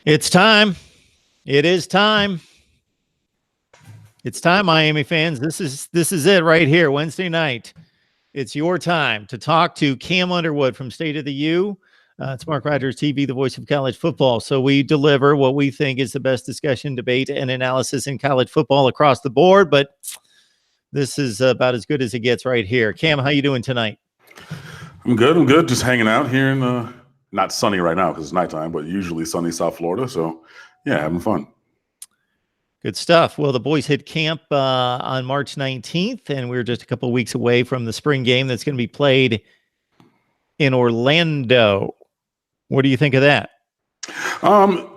It's time. It is time. It's time, Miami fans. This is it right here. Wednesday night. It's your time to talk to Cam Underwood from State of the U. It's Mark Rogers TV, the voice of college football. So we deliver what we think is the best discussion, debate, and analysis in college football across the board. But this is about as good as it gets right here. Cam, how you doing tonight? I'm good. Just hanging out here in not sunny right now because it's nighttime, but usually sunny South Florida. So, yeah, having fun. Good stuff. Well, the boys hit camp on March 19th, and we're just a couple of weeks away from the spring game that's going to be played in Orlando. What do you think of that?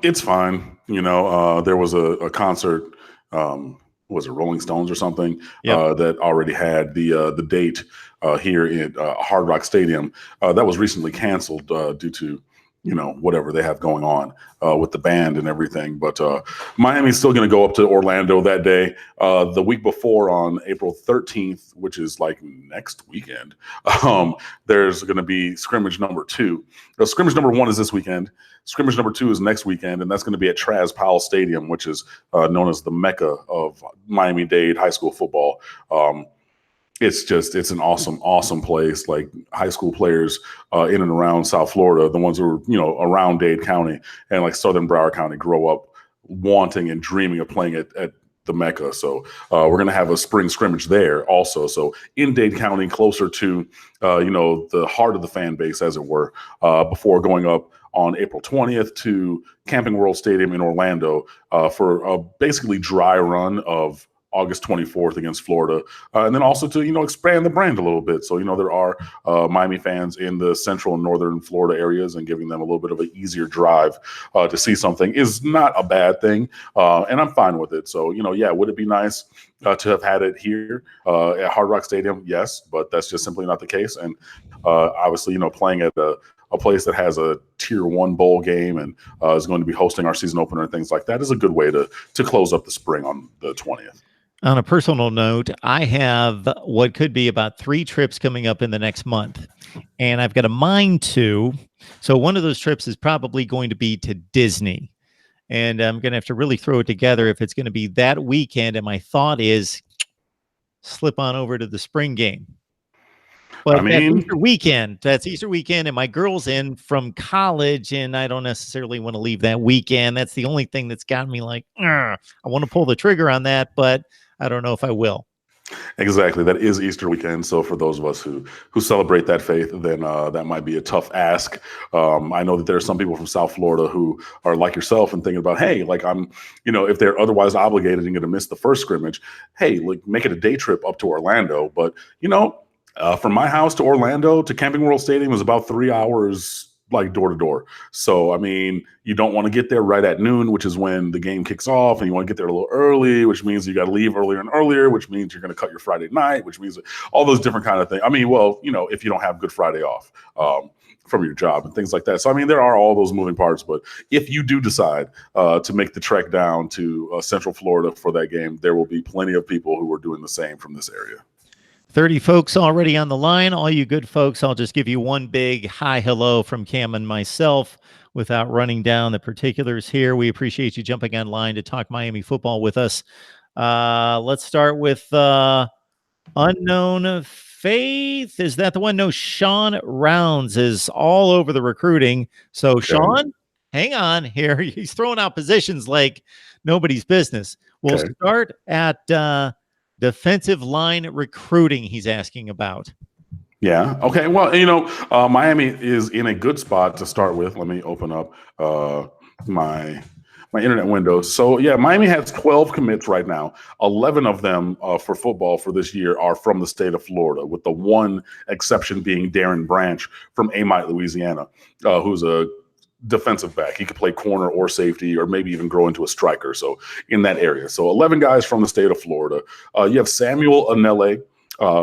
It's fine. There was a concert, was it Rolling Stones or something, that already had the date here at Hard Rock Stadium. That was recently canceled due to whatever they have going on with the band and everything. But Miami's still going to go up to Orlando that day. The week before, on April 13th, which is like next weekend, there's going to be scrimmage number 2. Scrimmage number 1 is this weekend. Scrimmage number 2 is next weekend, and that's going to be at Traz Powell Stadium, which is known as the Mecca of Miami-Dade high school football. It's an awesome place. Like high school players in and around South Florida, the ones who are, around Dade County and like Southern Broward County, grow up wanting and dreaming of playing at the Mecca. So we're going to have a spring scrimmage there also. So in Dade County, closer to, the heart of the fan base, as it were, before going up on April 20th to Camping World Stadium in Orlando for a basically dry run of August 24th against Florida, and then also to, expand the brand a little bit. So, there are Miami fans in the central and northern Florida areas, and giving them a little bit of an easier drive to see something is not a bad thing. And I'm fine with it. So, would it be nice to have had it here at Hard Rock Stadium? Yes, but that's just simply not the case. And obviously, playing at a place that has a tier 1 bowl game and is going to be hosting our season opener and things like that is a good way to close up the spring on the 20th. On a personal note, I have what could be about 3 trips coming up in the next month, and I've got a mind to. So one of those trips is probably going to be to Disney, and I'm going to have to really throw it together if it's going to be that weekend. And my thought is slip on over to the spring game. But that's Easter weekend, and my girl's in from college, and I don't necessarily want to leave that weekend. That's the only thing that's got me like, I want to pull the trigger on that, but I don't know if I will. Exactly. That is Easter weekend. So for those of us who celebrate that faith, then that might be a tough ask. I know that there are some people from South Florida who are like yourself and thinking about, hey, like I'm, if they're otherwise obligated and going to miss the first scrimmage, hey, like make it a day trip up to Orlando. But, from my house to Orlando to Camping World Stadium is about 3 hours, like door to door. So, I mean, you don't want to get there right at noon, which is when the game kicks off, and you want to get there a little early, which means you got to leave earlier and earlier, which means you're going to cut your Friday night, which means all those different kind of things. I mean, well, if you don't have Good Friday off from your job and things like that. So, I mean, there are all those moving parts, but if you do decide to make the trek down to Central Florida for that game, there will be plenty of people who are doing the same from this area. 30 folks already on the line. All you good folks, I'll just give you one big hi, hello from Cam and myself without running down the particulars here. We appreciate you jumping online to talk Miami football with us. Let's start with Unknown Faith. Is that the one? No, Sean Rounds is all over the recruiting. So, okay. Sean, hang on here. He's throwing out positions like nobody's business. We'll start at defensive line recruiting, he's asking about. Yeah. Okay. Well, Miami is in a good spot to start with. Let me open up my internet window. So, yeah, Miami has 12 commits right now. 11 of them for football for this year are from the state of Florida, with the one exception being Darren Branch from Amite, Louisiana, who's a defensive back. He could play corner or safety, or maybe even grow into a striker. So in that area. So 11 guys from the state of Florida. You have Samuel Anele,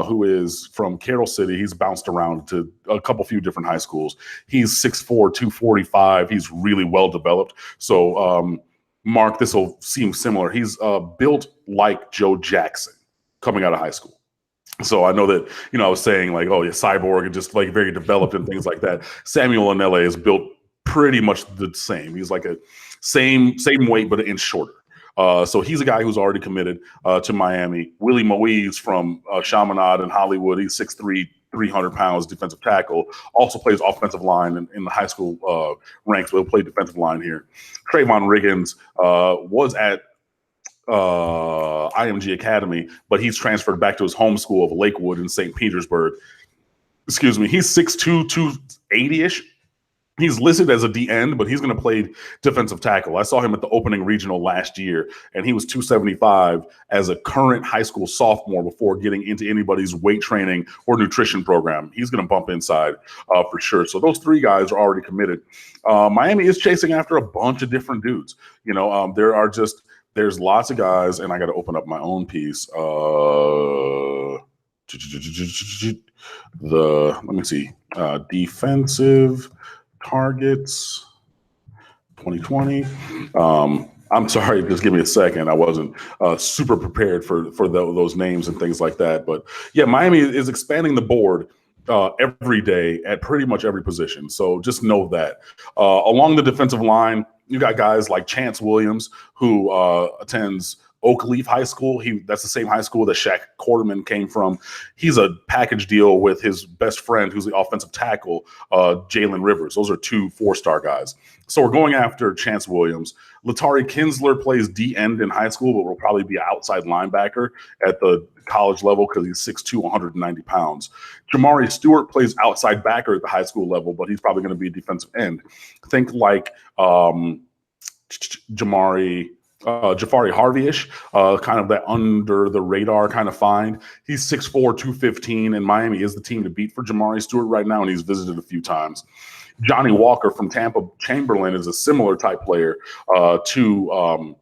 who is from Carroll City. He's bounced around to a few different high schools. He's 6'4", 245. He's really well developed. So Mark, this will seem similar. He's built like Joe Jackson coming out of high school. So I know that, I was saying like, oh yeah, cyborg and just like very developed and things like that. Samuel Anele is built pretty much the same. He's like a same weight, but an inch shorter. So he's a guy who's already committed to Miami. Willie Moise from Chaminade in Hollywood. He's 6'3", 300 pounds, defensive tackle. Also plays offensive line in the high school ranks, but he'll play defensive line here. Trayvon Riggins was at IMG Academy, but he's transferred back to his home school of Lakewood in St. Petersburg. Excuse me. He's 6'2", 280-ish. He's listed as a D end, but he's going to play defensive tackle. I saw him at the opening regional last year, and he was 275 as a current high school sophomore before getting into anybody's weight training or nutrition program. He's going to bump inside for sure. So those three guys are already committed. Miami is chasing after a bunch of different dudes. You know, there's lots of guys, and I got to open up my own piece. Let me see, defensive targets 2020. I'm sorry, just give me a second. I wasn't super prepared for those names and things like that. But yeah, Miami is expanding the board every day at pretty much every position. So just know that. Along the defensive line, you got guys like Chance Williams, who attends Oak Leaf High School. That's the same high school that Shaq Quarterman came from. He's a package deal with his best friend, who's the offensive tackle, Jalen Rivers. Those are two 4-star guys. So we're going after Chance Williams. Latari Kinsler plays D end in high school, but will probably be an outside linebacker at the college level because he's 6'2", 190 pounds. Jamari Stewart plays outside backer at the high school level, but he's probably going to be a defensive end. Think like Jafari Harvey-ish, kind of that under the radar kind of find. He's 6'4", 215, and Miami is the team to beat for Jamari Stewart right now, and he's visited a few times. Johnny Walker from Tampa Chamberlain is a similar type player to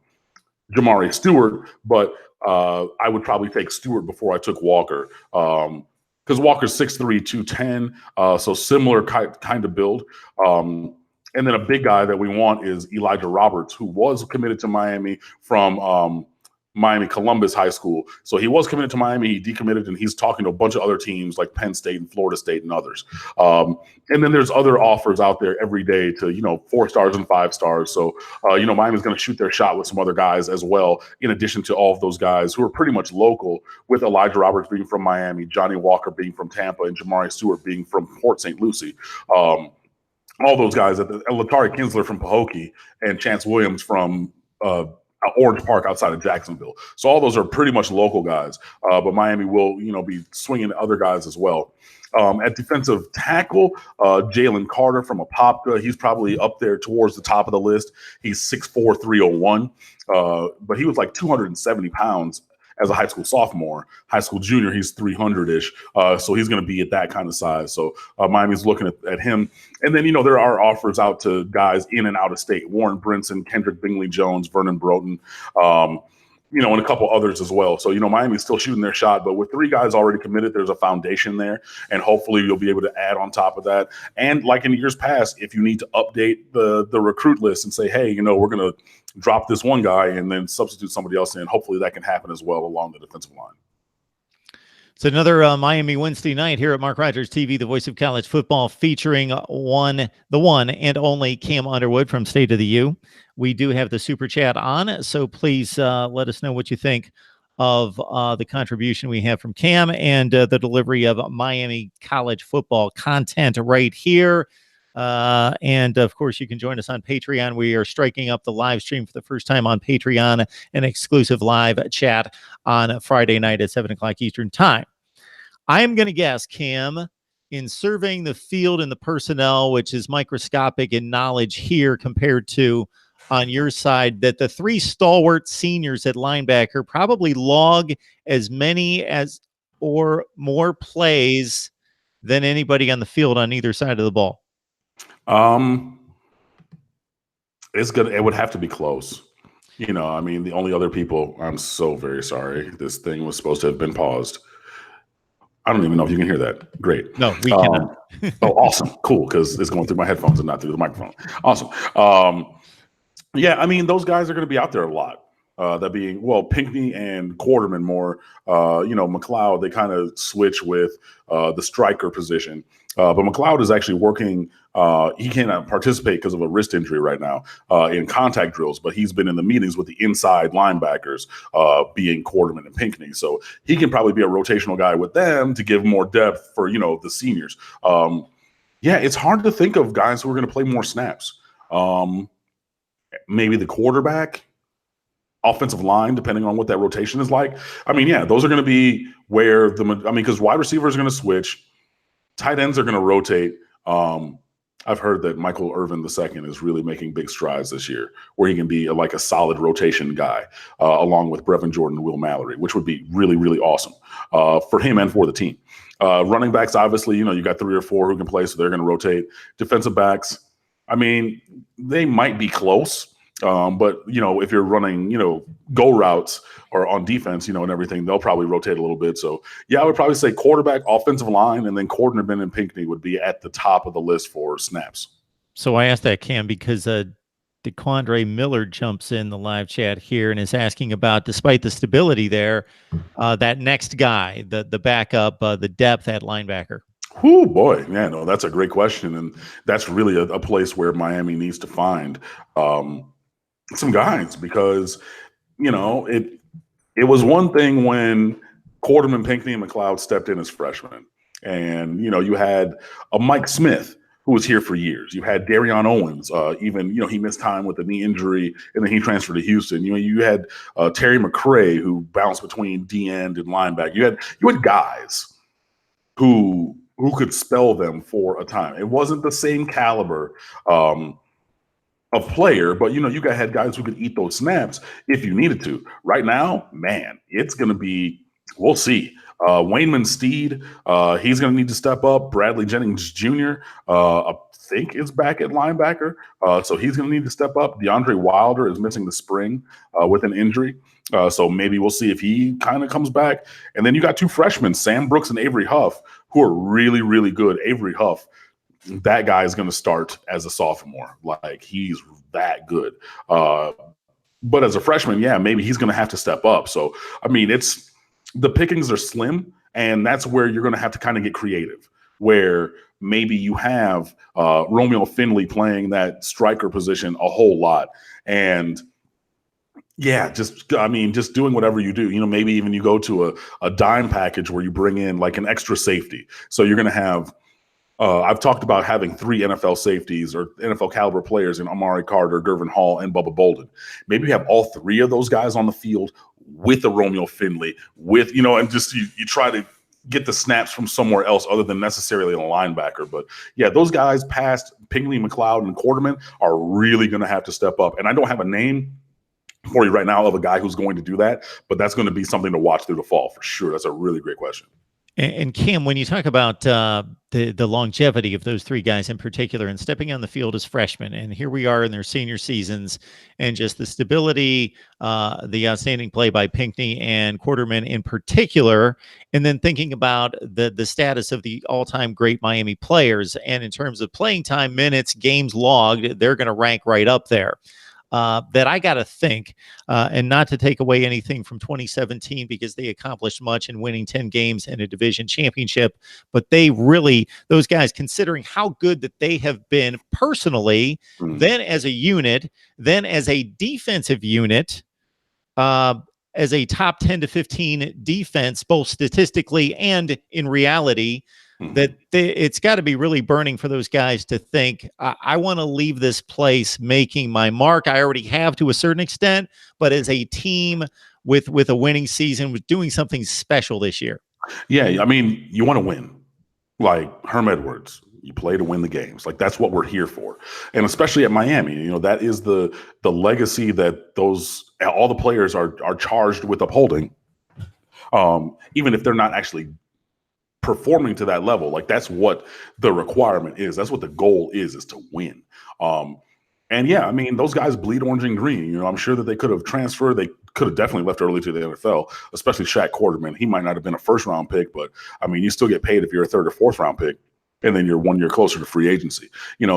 Jamari Stewart, but I would probably take Stewart before I took Walker, because Walker's 6'3", 210, so similar kind of build. And then a big guy that we want is Elijah Roberts, who was committed to Miami from Miami Columbus High School. So he was committed to Miami, he decommitted, and he's talking to a bunch of other teams like Penn State and Florida State and others. And then there's other offers out there every day to, 4 stars and 5 stars. So, Miami's going to shoot their shot with some other guys as well, in addition to all of those guys who are pretty much local, with Elijah Roberts being from Miami, Johnny Walker being from Tampa, and Jamari Stewart being from Port St. Lucie. All those guys, Latari Kinsler from Pahokee and Chance Williams from Orange Park outside of Jacksonville. So all those are pretty much local guys, but Miami will, be swinging other guys as well. At defensive tackle, Jalen Carter from Apopka, he's probably up there towards the top of the list. He's 6'4", 301, but he was like 270 pounds as a high school sophomore. High school junior, he's 300-ish. So he's going to be at that kind of size. So Miami's looking at him. And then, there are offers out to guys in and out of state. Warren Brinson, Kendrick Bingley-Jones, Vernon Broughton, and a couple others as well. So, Miami's still shooting their shot. But with 3 guys already committed, there's a foundation there. And hopefully you'll be able to add on top of that. And like in years past, if you need to update the recruit list and say, hey, we're going to drop this one guy and then substitute somebody else in, hopefully that can happen as well along the defensive line. It's another Miami Wednesday night here at Mark Rogers TV, the voice of college football, featuring the one and only Cam Underwood from State of the U. We do have the super chat on, so please let us know what you think of the contribution we have from Cam and the delivery of Miami college football content right here. And of course, you can join us on Patreon. We are striking up the live stream for the first time on Patreon, an exclusive live chat on Friday night at 7 o'clock Eastern time. I am going to guess, Cam, in surveying the field and the personnel, which is microscopic in knowledge here compared to on your side, that the 3 stalwart seniors at linebacker probably log as many as or more plays than anybody on the field on either side of the ball. It's good. It would have to be close. The only other people, I'm so very sorry. This thing was supposed to have been paused. I don't even know if you can hear that. Great. No, we cannot. Oh, awesome. Cool. Because it's going through my headphones and not through the microphone. Awesome. Yeah, those guys are going to be out there a lot. That being, well, Pinckney and Quarterman more. McLeod, they kind of switch with the striker position. But McLeod is actually working. He cannot participate because of a wrist injury right now in contact drills, but he's been in the meetings with the inside linebackers, being Quarterman and Pinckney. So he can probably be a rotational guy with them to give more depth for, the seniors. It's hard to think of guys who are going to play more snaps. Maybe the quarterback, offensive line, depending on what that rotation is like. Those are going to be where because wide receivers are going to switch, tight ends are going to rotate. I've heard that Michael Irvin II is really making big strides this year, where he can be like a solid rotation guy, along with Brevin Jordan and Will Mallory, which would be really, really awesome for him and for the team. Running backs, obviously, you got 3 or 4 who can play, so they're going to rotate. Defensive backs, they might be close. But if you're running, go routes or on defense, and everything, they'll probably rotate a little bit. So I would probably say quarterback, offensive line, and then Quarterman and Pinckney would be at the top of the list for snaps. So I asked that, Cam, because DeQuandre Miller jumps in the live chat here and is asking about, despite the stability there, that next guy, the backup, the depth at linebacker. Oh boy, yeah, no, that's a great question, and that's really a place where Miami needs to find some guys, because it was one thing when Quarterman, Pinckney, and McLeod stepped in as freshmen, and you had a Mike Smith who was here for years. You had Darion Owens, he missed time with a knee injury, and then he transferred to Houston. You had Terry McRae, who bounced between D end and linebacker. You had guys who could spell them for a time. It wasn't the same caliber of player, but you had guys who could eat those snaps if you needed to. Right now, man, it's going to be, we'll see. Wayman Steed, he's going to need to step up. Bradley Jennings Jr., I think is back at linebacker, so he's going to need to step up. DeAndre Wilder is missing the spring with an injury, so maybe we'll see if he kind of comes back. And then you got 2 freshmen, Sam Brooks and Avery Huff, who are really, really good. Avery Huff, that guy is going to start as a sophomore. Like, he's that good. But as a freshman, maybe he's going to have to step up. So, it's the pickings are slim, and that's where you're going to have to kind of get creative, where maybe you have Romeo Finley playing that striker position a whole lot. And just doing whatever you do, maybe even you go to a dime package where you bring in like an extra safety. So you're going to have, I've talked about having 3 NFL safeties or NFL caliber players in Amari Carter, Gervin Hall, and Bubba Bolden. Maybe you have all 3 of those guys on the field with a Romeo Finley, with, and just you try to get the snaps from somewhere else other than necessarily a linebacker. But those guys past Pinckney, McLeod, and Quarterman are really going to have to step up. And I don't have a name for you right now of a guy who's going to do that, but that's going to be something to watch through the fall for sure. That's a really great question. And Cam, when you talk about the longevity of those 3 guys in particular and stepping on the field as freshmen, and here we are in their senior seasons, and just the stability, the outstanding play by Pinckney and Quarterman in particular, and then thinking about the status of the all-time great Miami players, and in terms of playing time, minutes, games logged, they're going to rank right up there. That I got to think, and not to take away anything from 2017, because they accomplished much in winning 10 games and a division championship, but they really, those guys, considering how good that they have been personally, then as a unit, then as a defensive unit, as a top 10 to 15 defense, both statistically and in reality, that it's got to be really burning for those guys to think, I want to leave this place making my mark. I already have to a certain extent, but as a team with a winning season, with doing something special this year. Yeah, you want to win. Like Herm Edwards, you play to win the games. Like, that's what we're here for. And especially at Miami, that is the legacy that all the players are charged with upholding, even if they're not actually performing to that level. Like, that's what the requirement is. That's what the goal is to win. And those guys bleed orange and green. I'm sure that they could have transferred. They could have definitely left early to the NFL, especially Shaq Quarterman. He might not have been a 1st-round pick, but you still get paid if you're a 3rd or 4th round pick. and then you're 1 year closer to free agency.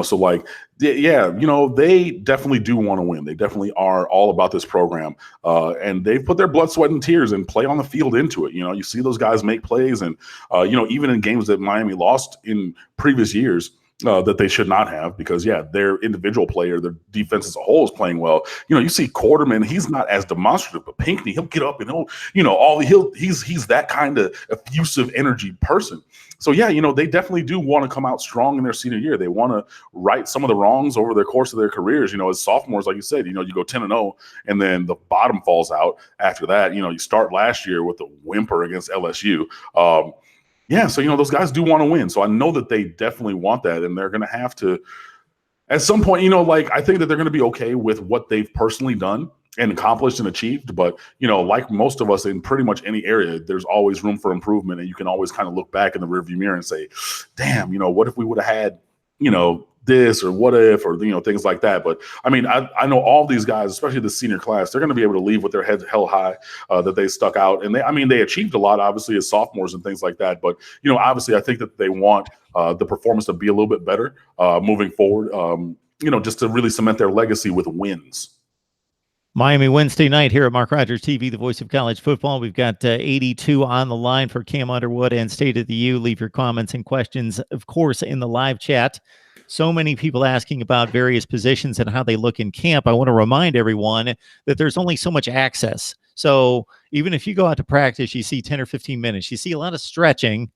So like, yeah, they definitely do want to win. They definitely are all about this program, and they've put their blood, sweat, and tears and play on the field into it. You see those guys make plays, and even in games that Miami lost in previous years, that they should not have, because their individual player, their defense as a whole is playing well. You see Quarterman, he's not as demonstrative, but Pinckney, he'll get up and he's that kind of effusive energy person. So they definitely do want to come out strong in their senior year. They want to right some of the wrongs over the course of their careers. As sophomores, like you said, you go 10-0, and then the bottom falls out after that. You start last year with a whimper against LSU. So those guys do want to win. So I know that they definitely want that, and they're going to have to, at some point, I think that they're going to be okay with what they've personally done and accomplished and achieved. But like most of us in pretty much any area, there's always room for improvement, and you can always kind of look back in the rearview mirror and say, "Damn, what if we would have had, this, or what if, or things like that." But I mean, I know all these guys, especially the senior class, they're going to be able to leave with their heads held high, that they stuck out, and they achieved a lot, obviously, as sophomores and things like that. But obviously, I think that they want the performance to be a little bit better moving forward. Just to really cement their legacy with wins. Miami Wednesday night here at Mark Rogers TV, the voice of college football. We've got 82 on the line for Cam Underwood and State of the U. Leave your comments and questions, of course, in the live chat. So many people asking about various positions and how they look in camp. I want to remind everyone that there's only so much access. So even if you go out to practice, you see 10 or 15 minutes, you see a lot of stretching,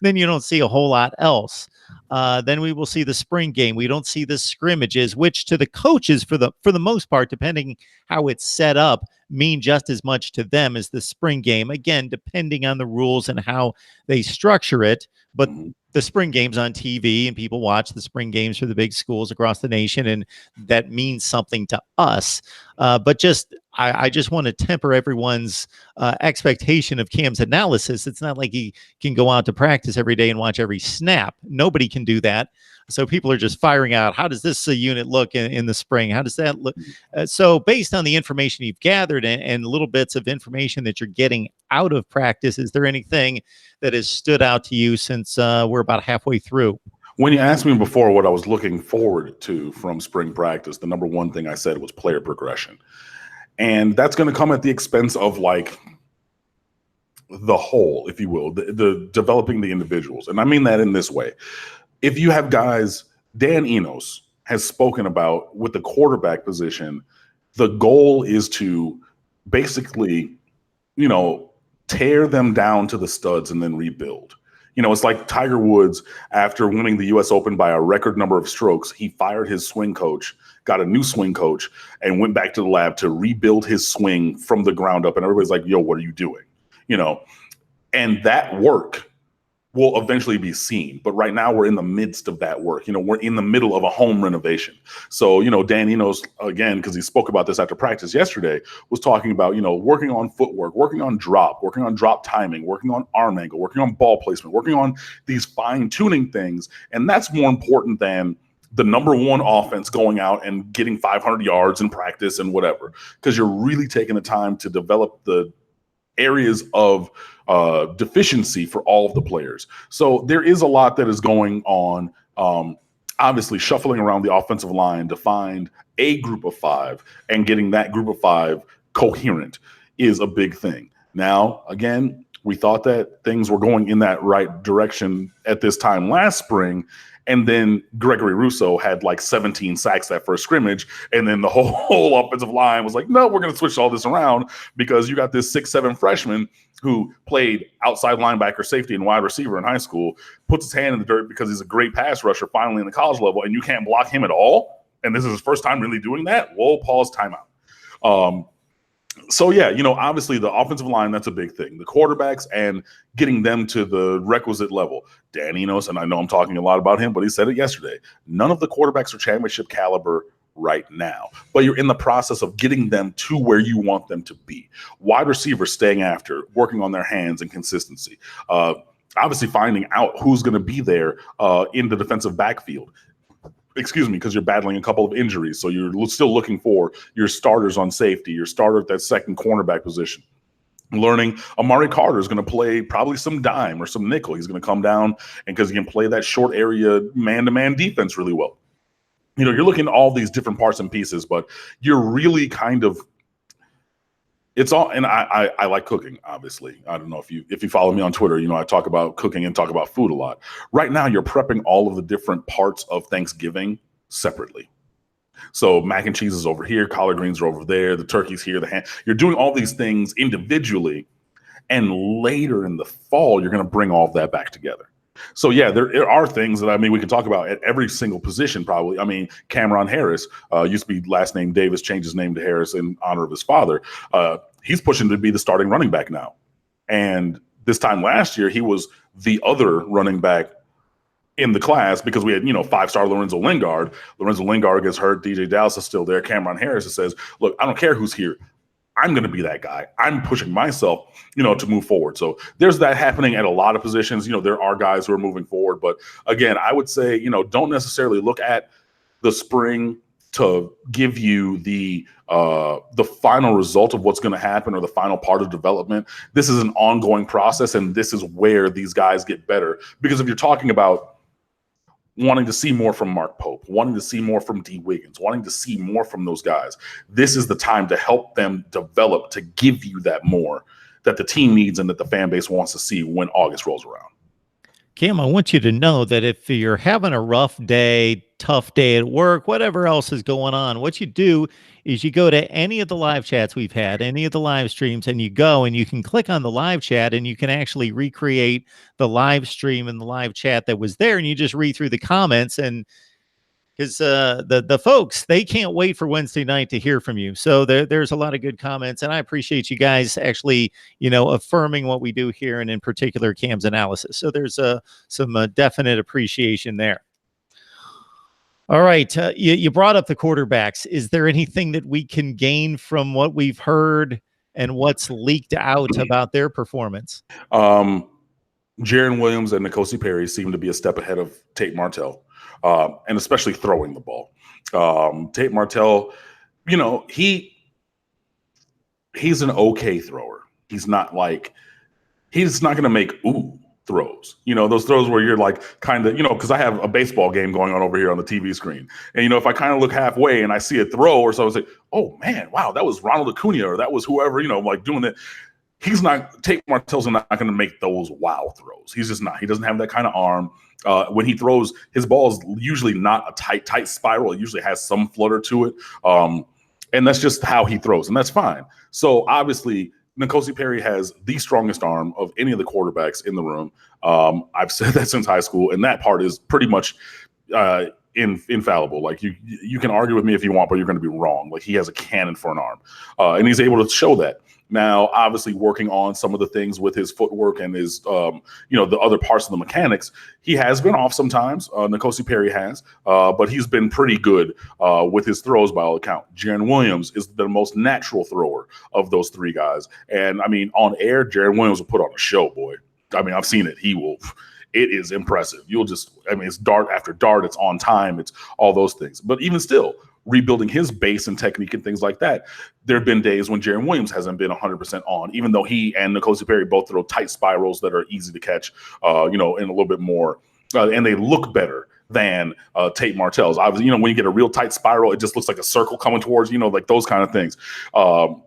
then you don't see a whole lot else. Then we will see the spring game. We don't see the scrimmages, which to the coaches, for the most part, depending how it's set up, mean just as much to them as the spring game. Again, depending on the rules and how they structure it. But the spring game's on TV, and people watch the spring games for the big schools across the nation, and that means something to us. But I just want to temper everyone's expectation of Cam's analysis. It's not like he can go out to practice every day and watch every snap. Nobody can do that. So people are just firing out, how does this unit look in the spring? How does that look? So based on the information you've gathered and little bits of information that you're getting out of practice, is there anything that has stood out to you since we're about halfway through? When you asked me before what I was looking forward to from spring practice, the number one thing I said was player progression. And that's going to come at the expense of like the whole, if you will, the developing the individuals. And I mean that in this way. If you have guys, Dan Enos has spoken about with the quarterback position, the goal is to basically, tear them down to the studs and then rebuild. It's like Tiger Woods, after winning the U.S. Open by a record number of strokes, he fired his swing coach, got a new swing coach, and went back to the lab to rebuild his swing from the ground up. And everybody's like, yo, what are you doing? And that work will eventually be seen. But right now we're in the midst of that work. We're in the middle of a home renovation. So, Dan Enos, again, because he spoke about this after practice yesterday, was talking about, working on footwork, working on drop timing, working on arm angle, working on ball placement, working on these fine tuning things. And that's more important than the number one offense going out and getting 500 yards in practice and whatever, because you're really taking the time to develop the areas of deficiency for all of the players. So there is a lot that is going on, obviously shuffling around the offensive line to find a group of five, and getting that group of five coherent is a big thing. Now, again, we thought that things were going in that right direction at this time last spring. And then Gregory Rousseau had like 17 sacks that first scrimmage. And then the whole offensive line was like, no, we're going to switch all this around, because you got this 6'7" freshman who played outside linebacker, safety, and wide receiver in high school, puts his hand in the dirt because he's a great pass rusher finally in the college level, and you can't block him at all. And this is his first time really doing that. Whoa, pause, timeout. So, obviously the offensive line, that's a big thing. The quarterbacks and getting them to the requisite level. Dan Enos, and I know I'm talking a lot about him, but he said it yesterday. None of the quarterbacks are championship caliber right now, but you're in the process of getting them to where you want them to be. Wide receivers staying after, working on their hands and consistency. Obviously finding out who's going to be there in the defensive backfield. Because you're battling a couple of injuries. So you're still looking for your starters on safety, your starter at that second cornerback position. Learning Amari Carter is going to play probably some dime or some nickel. He's going to come down and because he can play that short area man-to-man defense really well. You're looking at all these different parts and pieces, but you're really kind of it's all. And I like cooking, obviously. I don't know if you follow me on Twitter, I talk about cooking and talk about food a lot. Right now, you're prepping all of the different parts of Thanksgiving separately. So mac and cheese is over here, collard greens are over there, the turkey's here, the ham. You're doing all these things individually, and later in the fall, you're going to bring all of that back together. So yeah, there are things that we can talk about at every single position probably. Cameron Harris used to be last name Davis, changed his name to Harris in honor of his father. He's pushing to be the starting running back now. And this time last year, he was the other running back in the class because we had, 5-star Lorenzo Lingard. Lorenzo Lingard gets hurt. DJ Dallas is still there. Cameron Harris says, look, I don't care who's here. I'm going to be that guy. I'm pushing myself, to move forward. So there's that happening at a lot of positions. There are guys who are moving forward. But again, I would say, don't necessarily look at the spring to give you the final result of what's going to happen or the final part of development. This is an ongoing process, and this is where these guys get better. Because if you're talking about wanting to see more from Mark Pope, wanting to see more from D. Wiggins, wanting to see more from those guys, this is the time to help them develop, to give you that more that the team needs and that the fan base wants to see when August rolls around. Cam, I want you to know that if you're having a rough day, tough day at work, whatever else is going on, what you do is you go to any of the live chats we've had, any of the live streams, and you go and you can click on the live chat and you can actually recreate the live stream and the live chat that was there. And you just read through the comments, and because the folks, they can't wait for Wednesday night to hear from you. So there's a lot of good comments, and I appreciate you guys actually, affirming what we do here, and in particular Cam's analysis. So there's some definite appreciation there. All right, you brought up the quarterbacks. Is there anything that we can gain from what we've heard and what's leaked out about their performance? Jaron Williams and N'Kosi Perry seem to be a step ahead of Tate Martell. And especially throwing the ball. Tate Martell, he's an okay thrower. He's not going to make throws. Those throws where you're like kind of, because I have a baseball game going on over here on the TV screen. And, if I kind of look halfway and I see a throw or so, I say, oh man, wow, that was Ronald Acuna or that was whoever, like doing it. Tate Martell's not going to make those wow throws. He's just not. He doesn't have that kind of arm. When he throws, his ball is usually not a tight spiral. It usually has some flutter to it. And that's just how he throws, and that's fine. So obviously, N'Kosi Perry has the strongest arm of any of the quarterbacks in the room. I've said that since high school, and that part is pretty much infallible. Like you can argue with me if you want, but you're going to be wrong. Like he has a cannon for an arm, and he's able to show that. Now, obviously, working on some of the things with his footwork and his, the other parts of the mechanics, he has been off sometimes. N'Kosi Perry has, but he's been pretty good with his throws by all account. Jaron Williams is the most natural thrower of those three guys. And, on air, Jaron Williams will put on a show, boy. I've seen it. It is impressive. It's dart after dart. It's on time. It's all those things. But even still, rebuilding his base and technique and things like that, there have been days when Jaron Williams hasn't been 100% on, even though he and N'Kosi Perry both throw tight spirals that are easy to catch, and a little bit more, and they look better than Tate Martell's. Obviously, when you get a real tight spiral, it just looks like a circle coming towards, like those kind of things. So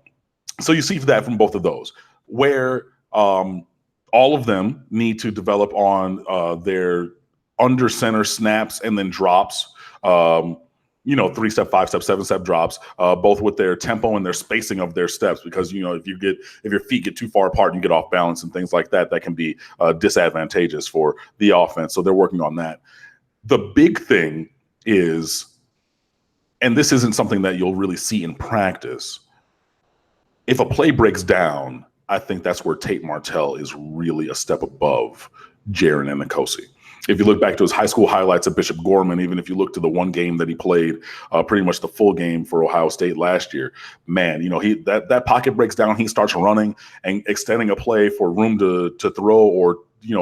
you see that from both of those, where all of them need to develop on their under center snaps and then drops. 3-step, 5-step, 7-step drops, both with their tempo and their spacing of their steps. Because, if your feet get too far apart and you get off balance and things like that, that can be disadvantageous for the offense. So they're working on that. The big thing is, and this isn't something that you'll really see in practice, if a play breaks down, I think that's where Tate Martell is really a step above Jaron and N'Kosi. If you look back to his high school highlights of Bishop Gorman, even if you look to the one game that he played, pretty much the full game for Ohio State last year, man, that pocket breaks down, he starts running and extending a play for room to throw or,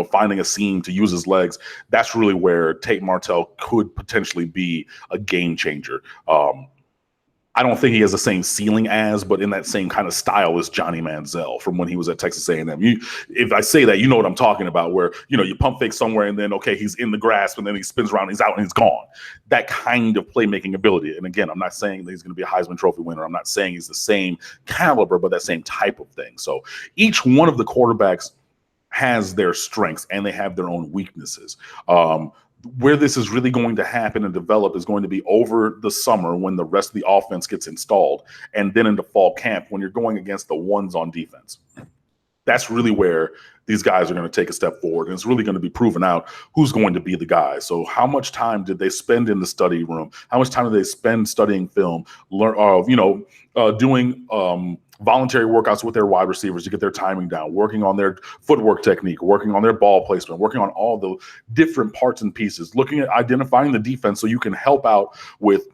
finding a seam to use his legs. That's really where Tate Martell could potentially be a game changer. I don't think he has the same ceiling as, but in that same kind of style as Johnny Manziel from when he was at Texas A&M. If I say that, you know what I'm talking about, where, you pump fake somewhere and then, okay, he's in the grasp and then he spins around, he's out and he's gone. That kind of playmaking ability. And again, I'm not saying that he's going to be a Heisman Trophy winner. I'm not saying he's the same caliber, but that same type of thing. So each one of the quarterbacks has their strengths and they have their own weaknesses. Where this is really going to happen and develop is going to be over the summer when the rest of the offense gets installed, and then into fall camp when you're going against the ones on defense. That's really where these guys are going to take a step forward, and it's really going to be proven out who's going to be the guy. So how much time did they spend in the study room? How much time did they spend studying film, doing voluntary workouts with their wide receivers to get their timing down, working on their footwork technique, working on their ball placement, working on all the different parts and pieces, looking at identifying the defense so you can help out with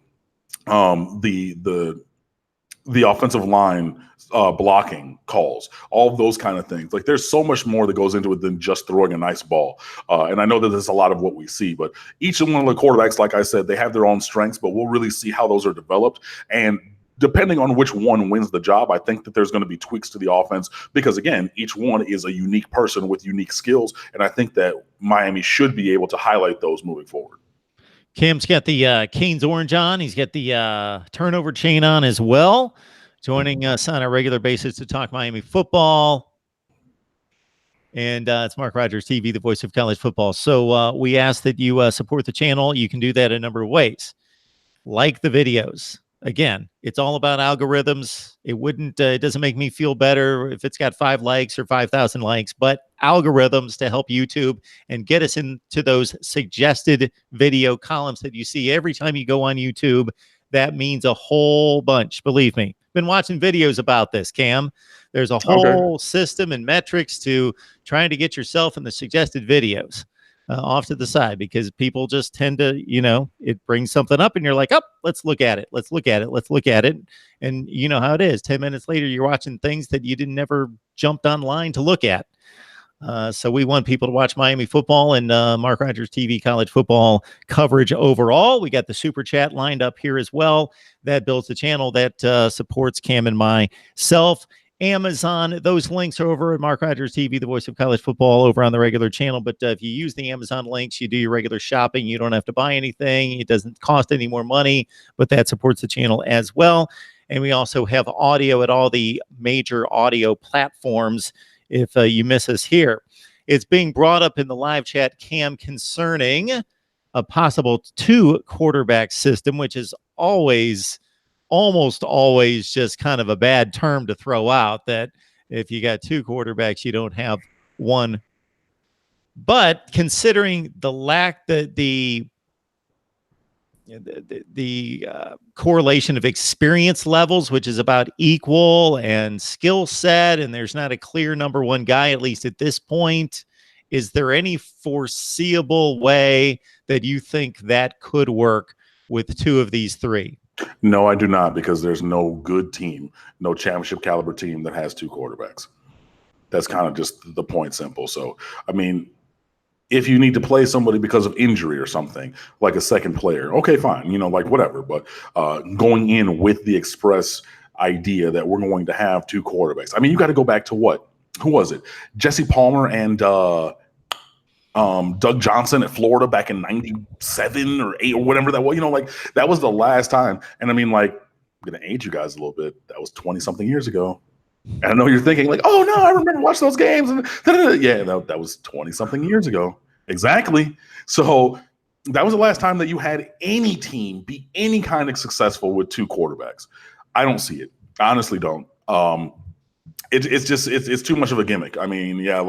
the offensive line blocking calls, all of those kind of things. Like, there's so much more that goes into it than just throwing a nice ball. And I know that there's a lot of what we see, but each one of the quarterbacks, like I said, they have their own strengths, but we'll really see how those are developed. And depending on which one wins the job, I think that there's going to be tweaks to the offense because, again, each one is a unique person with unique skills. And I think that Miami should be able to highlight those moving forward. Cam's got the Canes orange on. He's got the turnover chain on as well, joining us on a regular basis to talk Miami football. And it's Mark Rogers TV, the voice of college football. So we ask that you support the channel. You can do that a number of ways. Like the videos. Again, it's all about algorithms. It doesn't make me feel better if it's got 5 likes or 5,000 likes, but algorithms to help YouTube and get us into those suggested video columns that you see every time you go on YouTube. That means a whole bunch. Believe me, been watching videos about this, Cam. There's a whole system and metrics to trying to get yourself in the suggested videos. Off to the side, because people just tend to, it brings something up and you're like, oh, let's look at it. Let's look at it. Let's look at it. And you know how it is. 10 minutes later, you're watching things that you didn't never jumped online to look at. So we want people to watch Miami football and Mark Rogers TV college football coverage overall. We got the super chat lined up here as well. That builds the channel that supports Cam and myself. Amazon, those links are over at Mark Rogers TV, the voice of college football, over on the regular channel. But if you use the Amazon links, you do your regular shopping. You don't have to buy anything. It doesn't cost any more money, but that supports the channel as well. And we also have audio at all the major audio platforms if you miss us here. It's being brought up in the live chat, Cam, concerning a possible 2-quarterback system, which is almost always just kind of a bad term to throw out, that if you got 2 quarterbacks, you don't have one. But considering the correlation of experience levels, which is about equal, and skill set, and there's not a clear number one guy, at least at this point, is there any foreseeable way that you think that could work with 2 of these 3? No, I do not, because there's no good team, no championship caliber team that has 2 quarterbacks. That's kind of just the point simple. So, I mean, if you need to play somebody because of injury or something, like a second player, okay, fine, like whatever. But going in with the express idea that we're going to have 2 quarterbacks. I mean, you got to go back to what? Who was it? Jesse Palmer and Doug Johnson at Florida back in 97 or 8 or whatever that was, that was the last time. And I mean, I'm going to age you guys a little bit. That was 20 something years ago. And I know you're thinking oh no, I remember watching those games. And yeah, that was 20 something years ago. Exactly. So that was the last time that you had any team be any kind of successful with 2 quarterbacks. I don't see it. I honestly don't. It's too much of a gimmick. I mean, yeah,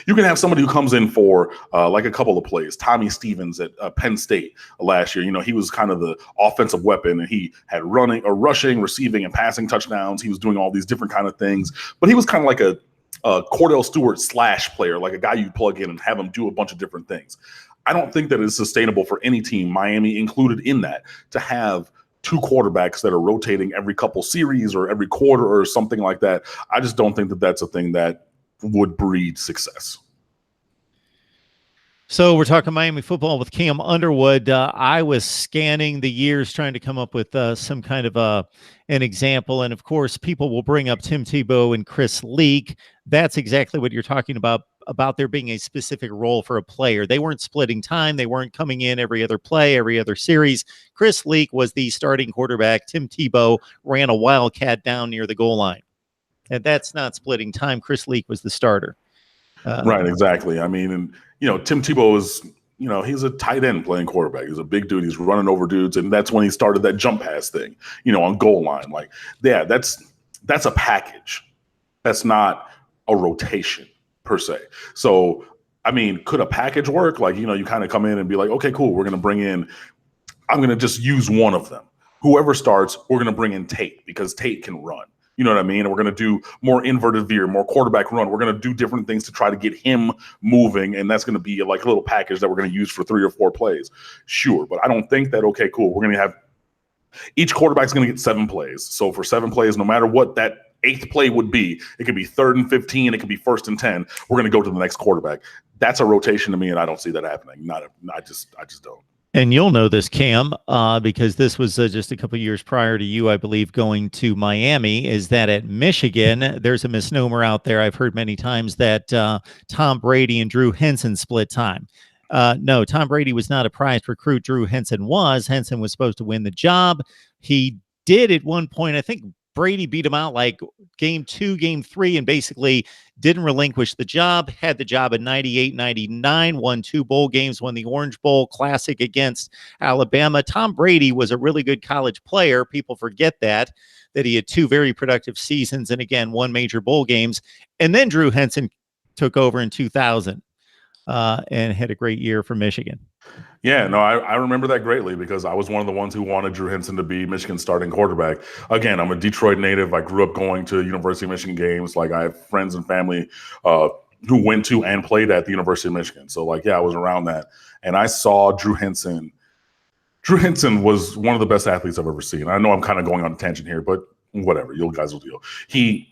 you can have somebody who comes in for a couple of plays. Tommy Stevens at Penn State last year, he was kind of the offensive weapon, and he had rushing, receiving, and passing touchdowns. He was doing all these different kind of things, but he was kind of like a Cordell Stewart / player, like a guy you plug in and have him do a bunch of different things. I don't think that it's sustainable for any team, Miami included in that, to have 2 quarterbacks that are rotating every couple series or every quarter or something like that. I just don't think that that's a thing that would breed success. So we're talking Miami football with Cam Underwood. I was scanning the years trying to come up with some kind of an example. And of course, people will bring up Tim Tebow and Chris Leak. That's exactly what you're talking about there being a specific role for a player. They weren't splitting time. They weren't coming in every other play, every other series. Chris Leak was the starting quarterback. Tim Tebow ran a wildcat down near the goal line. And that's not splitting time. Chris Leak was the starter. Right, exactly. I mean, and Tim Tebow is, he's a tight end playing quarterback. He's a big dude. He's running over dudes, and that's when he started that jump pass thing, on goal line. Like, yeah, that's a package. That's not a rotation per se. So, I mean, could a package work? Like, you kind of come in and be like, okay, cool. We're going to bring in. I'm going to just use one of them. Whoever starts, we're going to bring in Tate because Tate can run. You know what I mean? And we're going to do more inverted veer, more quarterback run. We're going to do different things to try to get him moving. And that's going to be like a little package that we're going to use for 3 or 4 plays. Sure. But I don't think that, okay, cool. We're going to have each quarterback's going to get 7 plays. So for 7 plays, no matter what that 8th play would be, it could be 3rd and 15. It could be 1st and 10. We're going to go to the next quarterback. That's a rotation to me. And I don't see that happening. I just don't. And you'll know this, Cam, because this was just a couple of years prior to you, I believe, going to Miami, is that at Michigan, there's a misnomer out there. I've heard many times that Tom Brady and Drew Henson split time. No, Tom Brady was not a prized recruit. Drew Henson was. Henson was supposed to win the job. He did at one point. I think Brady beat him out like game 2, game 3, and basically didn't relinquish the job, had the job in 98, 99, won 2 bowl games, won the Orange Bowl Classic against Alabama. Tom Brady was a really good college player. People forget that he had 2 very productive seasons and, again, 1 major bowl games. And then Drew Henson took over in 2000 and had a great year for Michigan. Yeah, no, I remember that greatly because I was one of the one's who wanted Drew Henson to be Michigan's starting quarterback. Again, I'm a Detroit native. I grew up going to University of Michigan games. Like, I have friends and family who went to and played at the University of Michigan. So, like, yeah, I was around that. And I saw Drew Henson. Drew Henson was one of the best athletes I've ever seen. I know I'm kind of going on a tangent here, but whatever. You guys will deal. He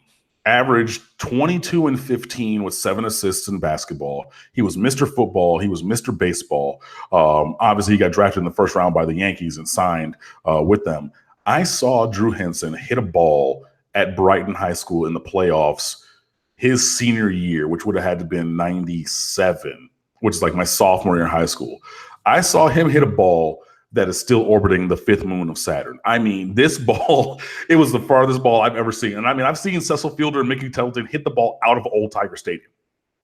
averaged 22 and 15 with 7 assists in basketball. He was Mr. Football. He was Mr. Baseball. Obviously, he got drafted in the first round by the Yankees and signed with them. I saw Drew Henson hit a ball at Brighton High School in the playoffs his senior year, which would have had to been 97, which is like my sophomore year in high school. I saw him hit a ball that is still orbiting the 5th moon of Saturn. I mean, this ball, it was the farthest ball I've ever seen. And I mean, I've seen Cecil Fielder and Mickey Templeton hit the ball out of Old Tiger Stadium.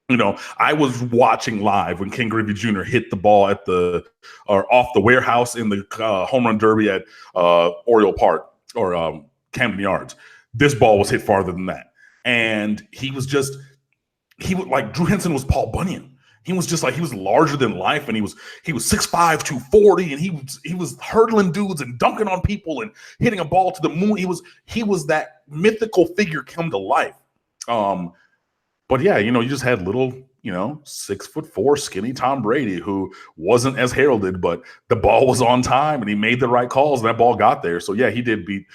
I was watching live when Ken Griffey Jr. hit the ball off the warehouse in the home run derby at Oriole Park or Camden Yards. This ball was hit farther than that. And Drew Henson was Paul Bunyan. He was just like, he was larger than life, and he was 6'5", 240, and he was hurdling dudes and dunking on people and hitting a ball to the moon. He was that mythical figure come to life. But yeah, you just had little, 6'4" skinny Tom Brady who wasn't as heralded, but the ball was on time and he made the right calls and that ball got there. So yeah, he did beat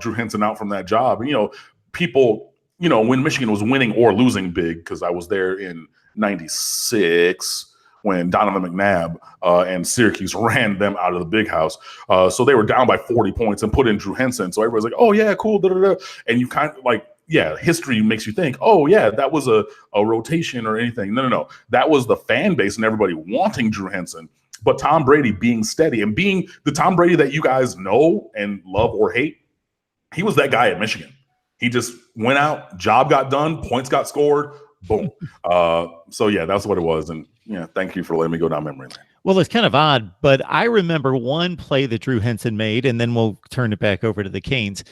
Drew Henson out from that job. And, people, when Michigan was winning or losing big, because I was there in 96 when Donovan McNabb and Syracuse ran them out of the big house. So they were down by 40 points and put in Drew Henson. So everybody's like, oh yeah, cool. Da, da, da. And you kind of like, yeah, history makes you think, oh yeah, that was a rotation or anything. No. That was the fan base and everybody wanting Drew Henson. But Tom Brady being steady and being the Tom Brady that you guys know and love or hate, he was that guy at Michigan. He just went out, job got done, points got scored, boom. So yeah, that's what it was. And yeah, thank you for letting me go down memory lane. Well, it's kind of odd, but I remember one play that Drew Henson made, and then we'll turn it back over to the Canes.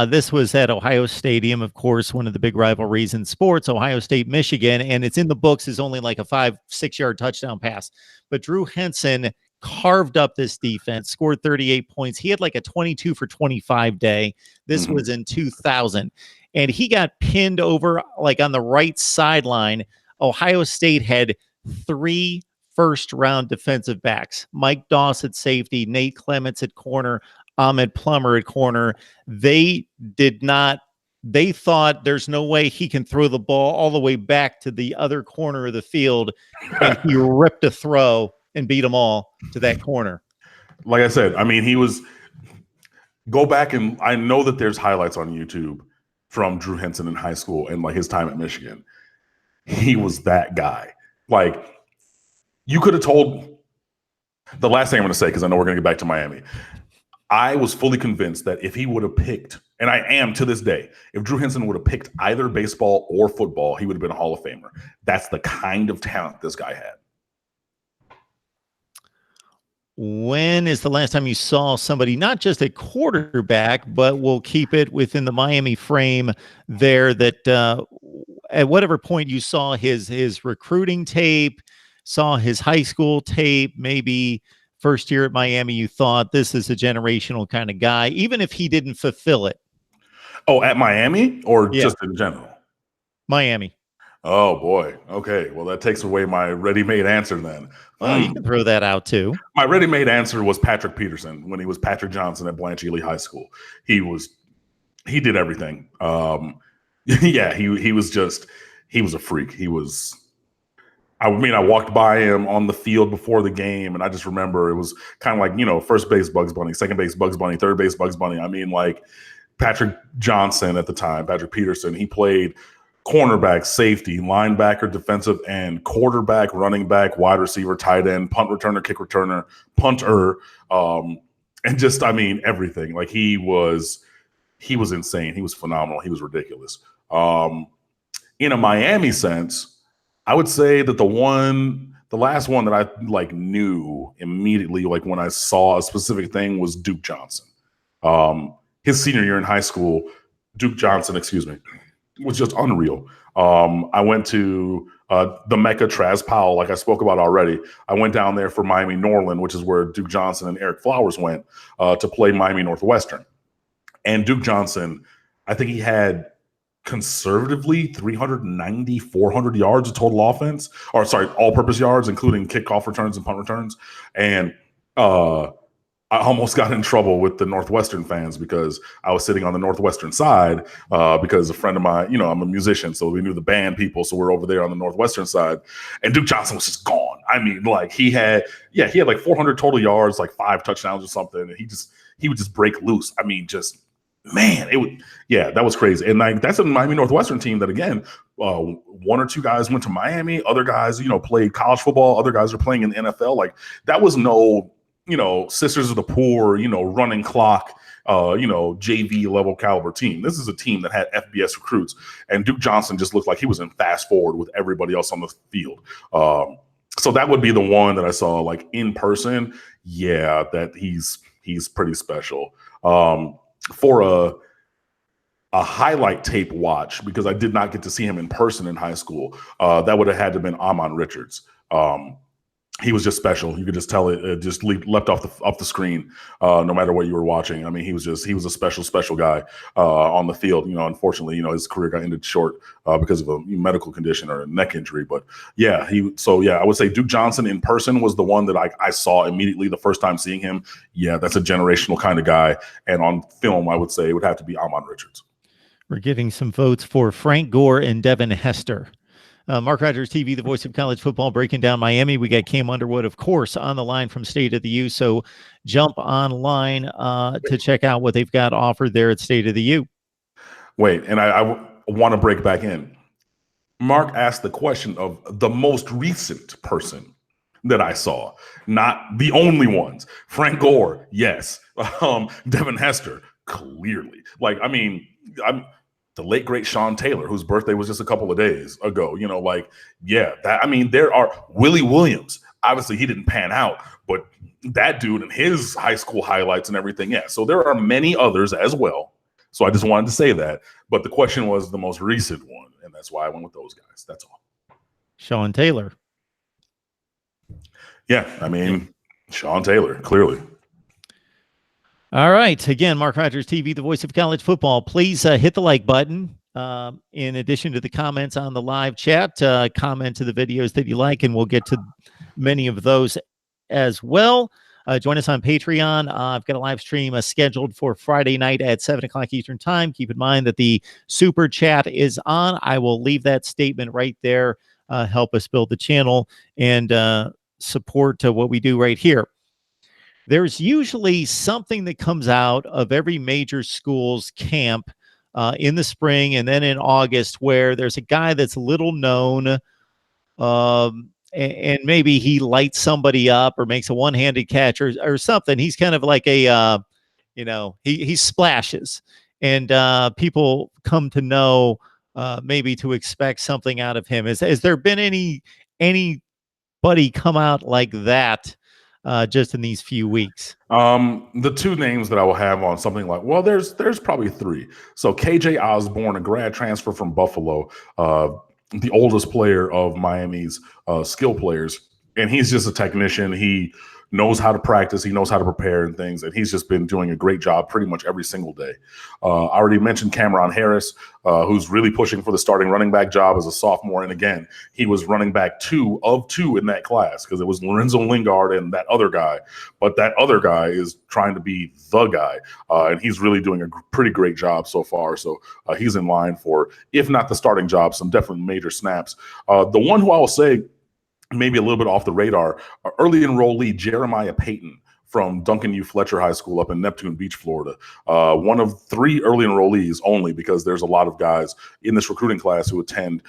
This was at Ohio Stadium, of course, one of the big rivalries in sports, Ohio State, Michigan, and it's in the books as only like a 5-6 yard touchdown pass. But Drew Henson carved up this defense, scored 38 points. He had like a 22 for 25 day. This was in 2000. And he got pinned over like on the right sideline. Ohio State had 3 first-round defensive backs. Mike Doss at safety, Nate Clements at corner, Ahmed Plummer at corner. They did not They thought there's no way he can throw the ball all the way back to the other corner of the field, and he ripped a throw and beat them all to that corner. Like I said, I mean, he was go back and I know that there's highlights on YouTube from Drew Henson in high school and like his time at Michigan. He was that guy. Like you could have told the last thing I'm going to say, because I know we're going to get back to Miami. I was fully convinced that if he would have picked, and I am to this day, if Drew Henson would have picked either baseball or football, he would have been a Hall of Famer. That's the kind of talent this guy had. When is the last time you saw somebody, not just a quarterback, but we'll keep it within the Miami frame there, that at whatever point you saw his recruiting tape, saw his high school tape, maybe first year at Miami, you thought this is a generational kind of guy, even if he didn't fulfill it? Oh, at Miami or just in general? Miami. Oh, boy. Okay. Well, that takes away my ready-made answer then. Well, you can throw that out too. My ready-made answer was Patrick Peterson when he was Patrick Johnson at Blanche Ely High School. He did everything. Yeah, he was a freak. I walked by him on the field before the game, and I just remember it was kind of like, first base Bugs Bunny, second base Bugs Bunny, third base Bugs Bunny. I mean, like Patrick Johnson at the time, Patrick Peterson, he played cornerback, safety, linebacker, defensive end, quarterback, running back, wide receiver, tight end, punt returner, kick returner, punter, and just, I mean, everything. Like he was insane. He was phenomenal. He was ridiculous. In a Miami sense, I would say that the last one that I knew immediately, like when I saw a specific thing, was Duke Johnson. His senior year in high school, Duke Johnson, was just unreal. I went to the Mecca Traz Powell, like I spoke about already. I went down there for Miami Norland, which is where Duke Johnson and Eric Flowers went to play Miami Northwestern. And Duke Johnson, I think he had conservatively 390, 400 yards of total offense, or sorry, all-purpose yards, including kickoff returns and punt returns. And I almost got in trouble with the Northwestern fans because I was sitting on the Northwestern side because a friend of mine, I'm a musician, so we knew the band people, so we're over there on the Northwestern side. And Duke Johnson was just gone. I mean, like he had like 400 total yards, like 5 touchdowns or something, and he would just break loose. I mean, man, that was crazy. And like that's a Miami Northwestern team that, again, one or two guys went to Miami, other guys, played college football, other guys are playing in the NFL. Like that was no, Sisters of the Poor, running clock, JV level caliber team. This is a team that had FBS recruits, and Duke Johnson just looked like he was in fast forward with everybody else on the field. So that would be the one that I saw like in person. Yeah, that he's pretty special. For a highlight tape watch, because I did not get to see him in person in high school, that would have had to have been Amon Richards. He was just special. You could just tell it just leapt off the screen, no matter what you were watching. I mean, he was a special guy on the field. Unfortunately, his career got ended short because of a medical condition or a neck injury. But yeah, I would say Duke Johnson in person was the one that I saw immediately the first time seeing him. Yeah, that's a generational kind of guy. And on film, I would say it would have to be Amon Richards. We're getting some votes for Frank Gore and Devin Hester. Mark Rogers TV, the voice of college football, breaking down Miami. We got Cam Underwood, of course, on the line from State of the U. So jump online to check out what they've got offered there at State of the U. Wait, and I want to break back in. Mark asked the question of the most recent person that I saw, not the only ones. Frank Gore, yes. Devin Hester, clearly. Like, I mean, the late great Sean Taylor, whose birthday was just a couple of days ago, there are Willie Williams. Obviously, he didn't pan out, but that dude and his high school highlights and everything. Yeah. So there are many others as well. So I just wanted to say that. But the question was the most recent one, and that's why I went with those guys. That's all. Sean Taylor. Yeah. I mean, Sean Taylor, clearly. All right. Again, Mark Rogers TV, the voice of college football. Please hit the like button. In addition to the comments on the live chat, comment to the videos that you like, and we'll get to many of those as well. Join us on Patreon. I've got a live stream scheduled for Friday night at 7 o'clock Eastern time. Keep in mind that the super chat is on. I will leave that statement right there. Help us build the channel and support what we do right here. There's usually something that comes out of every major school's camp in the spring and then in August where there's a guy that's little known, and maybe he lights somebody up or makes a one-handed catch or something. He's kind of like a, he splashes, and people come to know maybe to expect something out of him. Has there been anybody come out like that just in these few weeks? The two names that I will have on something like, well, there's probably three. So KJ Osborne, a grad transfer from Buffalo, the oldest player of Miami's skill players, and he's just a technician. He knows how to practice, he knows how to prepare and things, and he's just been doing a great job pretty much every single day. I already mentioned Cameron Harris, who's really pushing for the starting running back job as a sophomore, and again, he was running back 2 of 2 in that class because it was Lorenzo Lingard and that other guy, but that other guy is trying to be the guy, and he's really doing a pretty great job so far, so he's in line for, if not the starting job, some definitely major snaps. The one who I will say maybe a little bit off the radar, early enrollee Jeremiah Payton from Duncan U. Fletcher High School up in Neptune Beach, Florida. One of 3 early enrollees only, because there's a lot of guys in this recruiting class who attend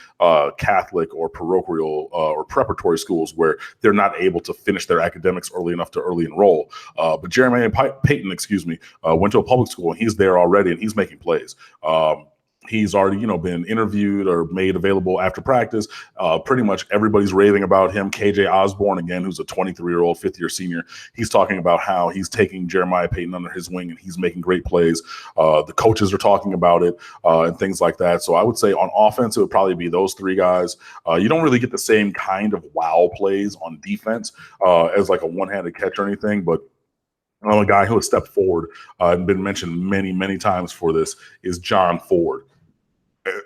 Catholic or parochial or preparatory schools where they're not able to finish their academics early enough to early enroll. But Jeremiah Payton, went to a public school, and he's there already, and he's making plays. He's already, been interviewed or made available after practice. Pretty much everybody's raving about him. KJ Osborne, again, who's a 23-year-old fifth-year senior, he's talking about how he's taking Jeremiah Payton under his wing and he's making great plays. The coaches are talking about it and things like that. So I would say on offense, it would probably be those 3 guys. You don't really get the same kind of wow plays on defense as like a one-handed catch or anything, but a guy who has stepped forward and been mentioned many, many times for this is John Ford.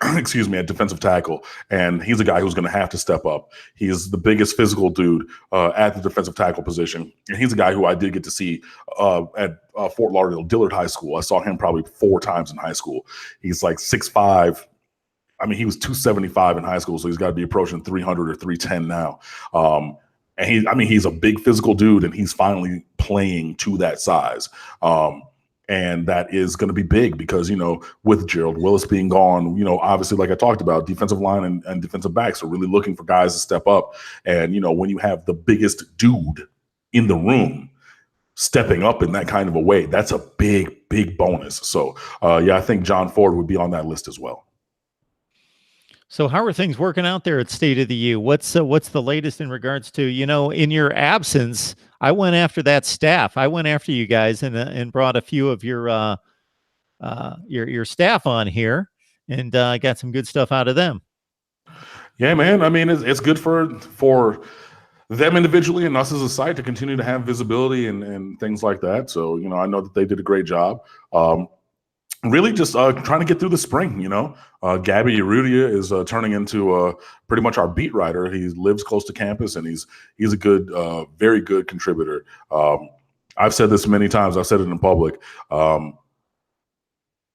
At defensive tackle, and he's a guy who's going to have to step up. He's the biggest physical dude at the defensive tackle position, and he's a guy who I did get to see at Fort Lauderdale Dillard High School. I saw him probably 4 times in high school. He's like 6'5". I mean, he was 275 in high school, so he's got to be approaching 300 or 310 now. And he's a big physical dude, and he's finally playing to that size. And that is going to be big because, with Gerald Willis being gone, obviously, like I talked about, defensive line and defensive backs are really looking for guys to step up. And, when you have the biggest dude in the room stepping up in that kind of a way, that's a big, big bonus. So, I think John Ford would be on that list as well. So how are things working out there at State of the U? What's the latest in regards to, in your absence, I went after that staff. I went after you guys and brought a few of your staff on here and got some good stuff out of them. Yeah, man. I mean, it's good for them individually and us as a site to continue to have visibility and things like that. So, I know that they did a great job. Really just trying to get through the spring, Gabby Urrutia is turning into pretty much our beat writer. He lives close to campus, and he's a good, very good contributor. I've said this many times. I've said it in public.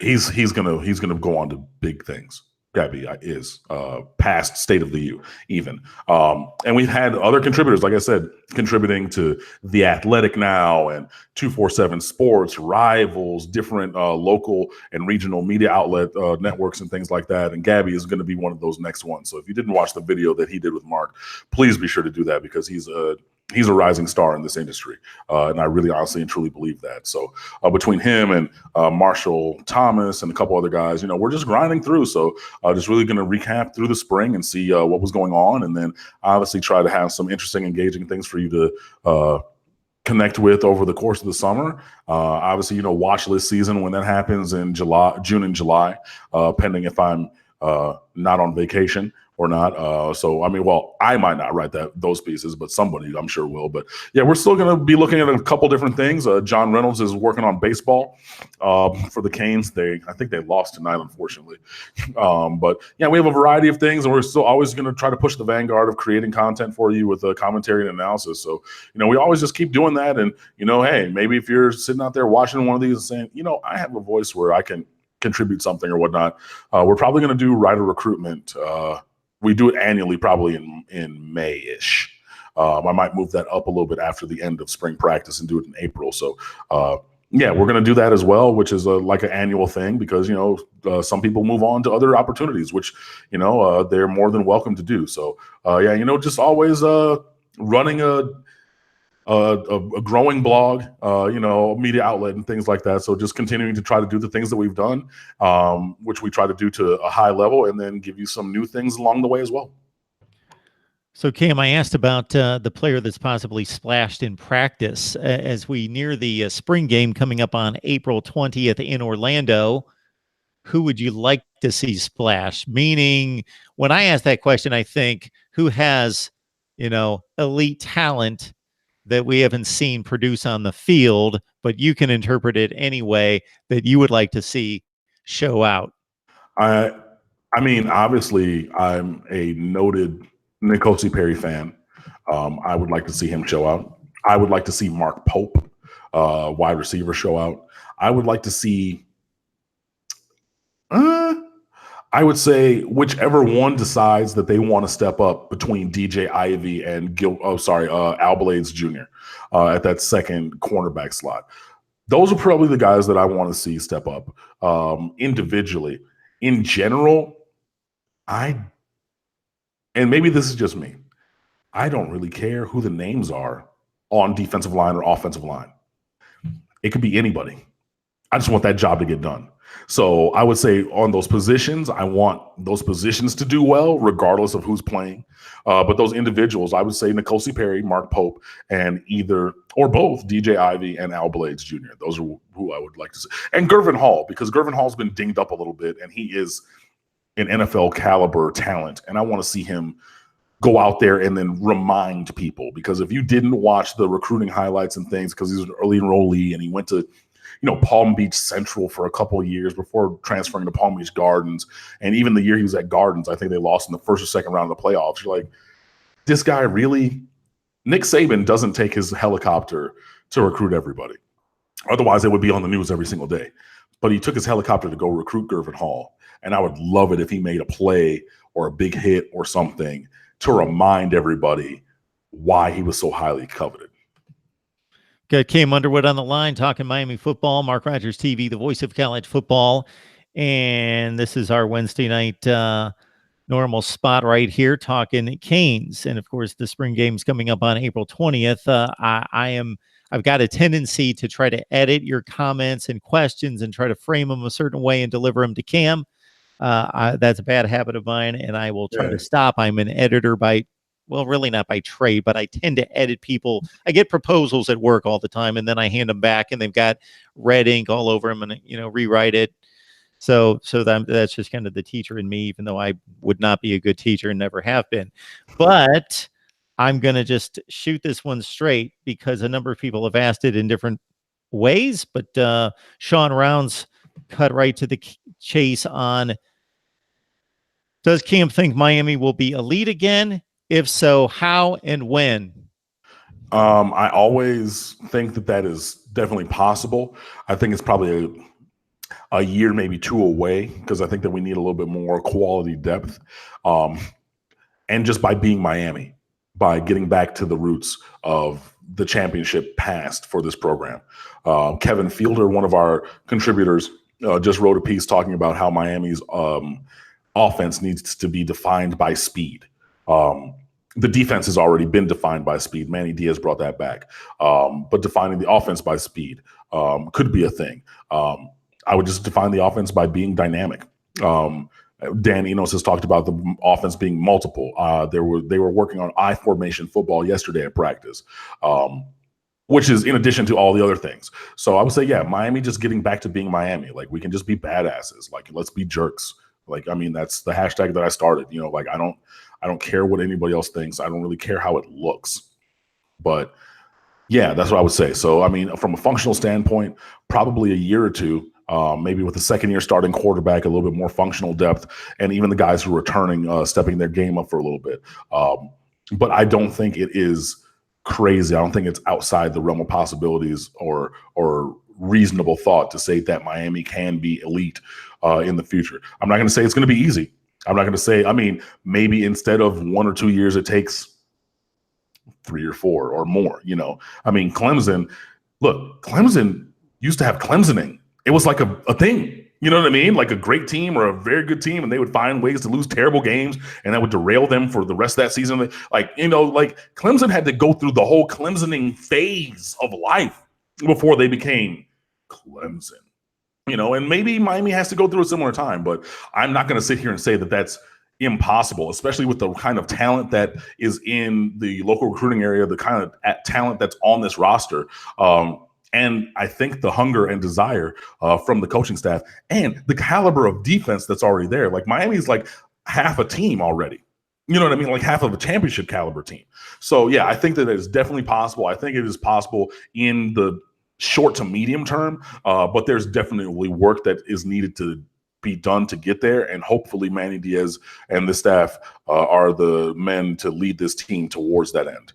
He's gonna go on to big things. Gabby is past State of the U even. And we've had other contributors, like I said, contributing to The Athletic now and 247 Sports, Rivals, different local and regional media outlet networks and things like that. And Gabby is going to be one of those next ones. So if you didn't watch the video that he did with Mark, please be sure to do that because he's a rising star in this industry. And I really honestly and truly believe that. So between him and Marshall Thomas and a couple other guys, we're just grinding through. So just really going to recap through the spring and see what was going on. And then obviously try to have some interesting, engaging things for you to connect with over the course of the summer. Obviously, watch list season when that happens in June and July, pending if I'm not on vacation or not. So I mean, well, I might not write those pieces, but somebody I'm sure will. But yeah, we're still going to be looking at a couple different things. John Reynolds is working on baseball for the Canes. I think they lost tonight, unfortunately. But yeah, we have a variety of things, and we're still always going to try to push the vanguard of creating content for you with commentary and analysis. So we always just keep doing that. And hey, maybe if you're sitting out there watching one of these and saying, I have a voice where I can contribute something or whatnot, we're probably going to do writer recruitment. We do it annually, probably in May-ish. I might move that up a little bit after the end of spring practice and do it in April. So, yeah, we're going to do that as well, which is like an annual thing because, some people move on to other opportunities, which, they're more than welcome to do. So, yeah, just always running a growing blog, media outlet and things like that. So just continuing to try to do the things that we've done, which we try to do to a high level, and then give you some new things along the way as well. So, Cam, I asked about the player that's possibly splashed in practice as we near the spring game coming up on April 20th in Orlando. Who would you like to see splash? Meaning, when I ask that question, I think who has, elite talent that we haven't seen produce on the field, but you can interpret it any way that you would like to see show out. I mean, obviously, I'm a noted N'Kosi Perry fan. I would like to see him show out. I would like to see Mark Pope, wide receiver, show out. I would like to see, I would say, whichever one decides that they want to step up between DJ Ivy and Al Blades Jr. At that second cornerback slot. Those are probably the guys that I want to see step up individually. In general, and maybe this is just me, I don't really care who the names are on defensive line or offensive line. It could be anybody. I just want that job to get done. So I would say on those positions, I want those positions to do well, regardless of who's playing. But those individuals, I would say N'Kosi Perry, Mark Pope, and either or both DJ Ivy and Al Blades Jr. Those are who I would like to see. And Gervin Hall, because Gervin Hall's been dinged up a little bit, and he is an NFL caliber talent. And I want to see him go out there and then remind people. Because if you didn't watch the recruiting highlights and things, because he's an early enrollee and he went to Palm Beach Central for a couple of years before transferring to Palm Beach Gardens. And even the year he was at Gardens, I think they lost in the first or second round of the playoffs. You're like, this guy really, Nick Saban doesn't take his helicopter to recruit everybody. Otherwise, it would be on the news every single day. But he took his helicopter to go recruit Gervin Hall. And I would love it if he made a play or a big hit or something to remind everybody why he was so highly coveted. Got Cam Underwood on the line talking Miami football, Mark Rogers TV, the voice of college football. And this is our Wednesday night normal spot right here talking Canes. And of course, the spring game's coming up on April 20th. I've got a tendency to try to edit your comments and questions and try to frame them a certain way and deliver them to Cam. That's a bad habit of mine, and I will try to stop. I'm an editor really not by trade, but I tend to edit people. I get proposals at work all the time, and then I hand them back, and they've got red ink all over them, and rewrite it. So that's just kind of the teacher in me, even though I would not be a good teacher and never have been. But I'm going to just shoot this one straight because a number of people have asked it in different ways. But Sean Rounds cut right to the chase on, does Cam think Miami will be elite again? If so, how and when? I always think that is definitely possible. I think it's probably a year, maybe two away, because I think that we need a little bit more quality depth. And just by being Miami, by getting back to the roots of the championship past for this program. Kevin Fielder, one of our contributors, just wrote a piece talking about how Miami's offense needs to be defined by speed. The defense has already been defined by speed. Manny Diaz brought that back. But defining the offense by speed could be a thing. I would just define the offense by being dynamic. Dan Enos has talked about the offense being multiple. They were working on I formation football yesterday at practice, which is in addition to all the other things. So I would say, yeah, Miami just getting back to being Miami. Like, we can just be badasses. Like, let's be jerks. Like, I mean, that's the hashtag that I started. You know, like I don't care what anybody else thinks. I don't really care how it looks. But yeah, that's what I would say. So, I mean, from a functional standpoint, probably a year or two, maybe with a second-year starting quarterback, a little bit more functional depth, and even the guys who are returning, stepping their game up for a little bit. But I don't think it is crazy. I don't think it's outside the realm of possibilities or reasonable thought to say that Miami can be elite in the future. I'm not going to say it's going to be easy. I'm not going to say, I mean, maybe instead of 1 or 2 years, it takes 3 or 4 or more, you know. I mean, Clemson used to have Clemsoning. It was like a thing, you know what I mean? Like a great team or a very good team, and they would find ways to lose terrible games, and that would derail them for the rest of that season. Like, you know, like Clemson had to go through the whole Clemsoning phase of life before they became Clemson, you know, and maybe Miami has to go through a similar time, but I'm not going to sit here and say that that's impossible, especially with the kind of talent that is in the local recruiting area, the kind of talent that's on this roster. And I think the hunger and desire from the coaching staff and the caliber of defense that's already there. Like Miami's like half a team already. You know what I mean? Like half of a championship caliber team. So yeah, I think that it is definitely possible. I think it is possible in the short to medium term, but there's definitely work that is needed to be done to get there. And hopefully Manny Diaz and the staff are the men to lead this team towards that end.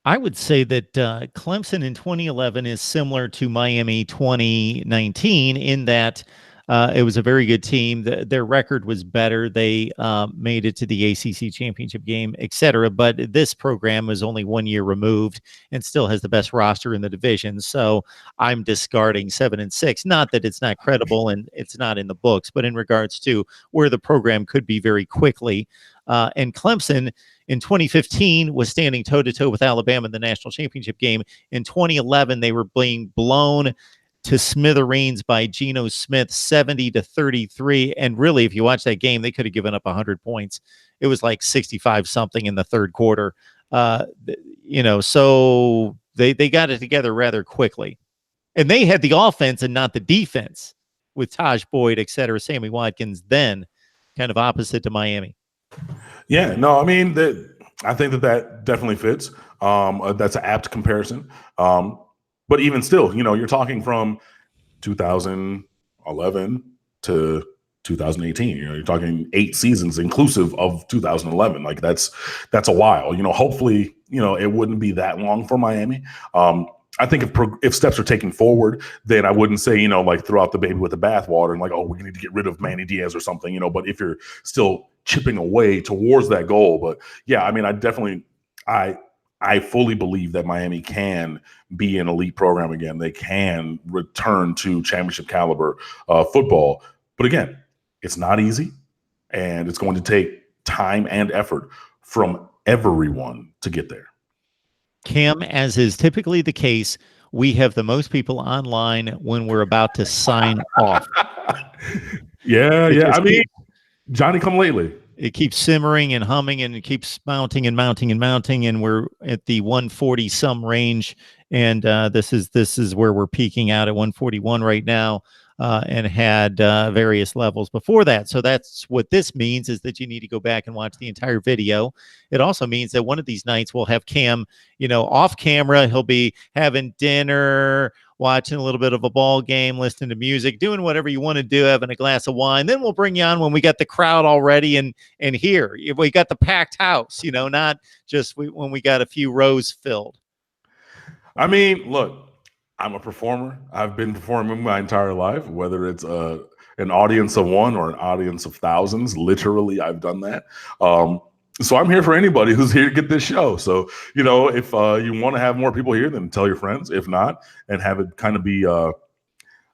I would say that Clemson in 2011 is similar to Miami 2019 in that it was a very good team. Their record was better. They made it to the ACC championship game, etc. But this program is only 1 year removed and still has the best roster in the division. So I'm discarding 7-6. Not that it's not credible and it's not in the books, but in regards to where the program could be very quickly. And Clemson in 2015 was standing toe-to-toe with Alabama in the national championship game. In 2011, they were being blown to smithereens by Geno Smith, 70-33. And really, if you watch that game, they could have given up 100 points. It was like 65-something in the third quarter. You know, so they got it together rather quickly. And they had the offense and not the defense with Taj Boyd, et cetera, Sammy Watkins, then kind of opposite to Miami. Yeah, no, I mean, I think that definitely fits. That's an apt comparison. But even still, you know, you're talking from 2011 to 2018. You know, you're talking 8 seasons inclusive of 2011. Like that's a while. You know, hopefully, you know, it wouldn't be that long for Miami. I think if steps are taken forward, then I wouldn't say, you know, like throw out the baby with the bathwater and like, oh, we need to get rid of Manny Diaz or something, you know. But if you're still chipping away towards that goal, but yeah, I mean, I fully believe that Miami can be an elite program again. They can return to championship caliber football. But again, it's not easy, and it's going to take time and effort from everyone to get there. Cam, as is typically the case, we have the most people online when we're about to sign off. Yeah. I mean, Johnny come lately. It keeps simmering and humming, and it keeps mounting and mounting and mounting, and we're at the 140 some range, and this is where we're peaking out at 141 right now, and had various levels before that. So that's what this means, is that you need to go back and watch the entire video. It also means that one of these nights we'll have Cam, you know, off camera. He'll be having dinner, watching a little bit of a ball game, listening to music, doing whatever you want to do, having a glass of wine. Then we'll bring you on when we got the crowd already and here. We got the packed house, you know, not just when we got a few rows filled. I mean, look, I'm a performer. I've been performing my entire life, whether it's an audience of one or an audience of thousands. Literally, I've done that. So I'm here for anybody who's here to get this show. So, you know, if you want to have more people here, then tell your friends. If not, and have it kind of be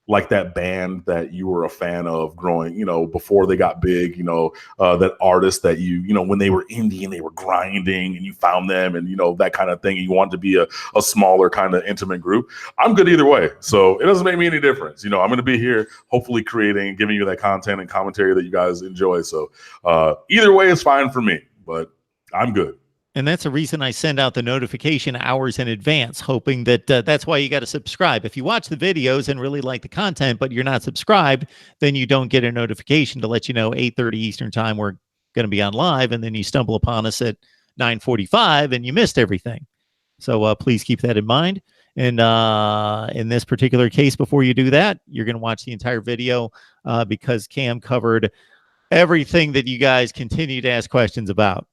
like that band that you were a fan of growing, you know, before they got big, you know, that artist that you know, when they were indie and they were grinding and you found them and, you know, that kind of thing. And you wanted to be a smaller kind of intimate group. I'm good either way. So it doesn't make me any difference. You know, I'm going to be here hopefully creating and giving you that content and commentary that you guys enjoy. So either way is fine for me, but I'm good. And that's the reason I send out the notification hours in advance, hoping that that's why you got to subscribe. If you watch the videos and really like the content, but you're not subscribed, then you don't get a notification to let you know 8:30 Eastern time we're going to be on live, and then you stumble upon us at 9:45 and you missed everything. So please keep that in mind. And in this particular case, before you do that, you're going to watch the entire video because Cam covered everything that you guys continue to ask questions about.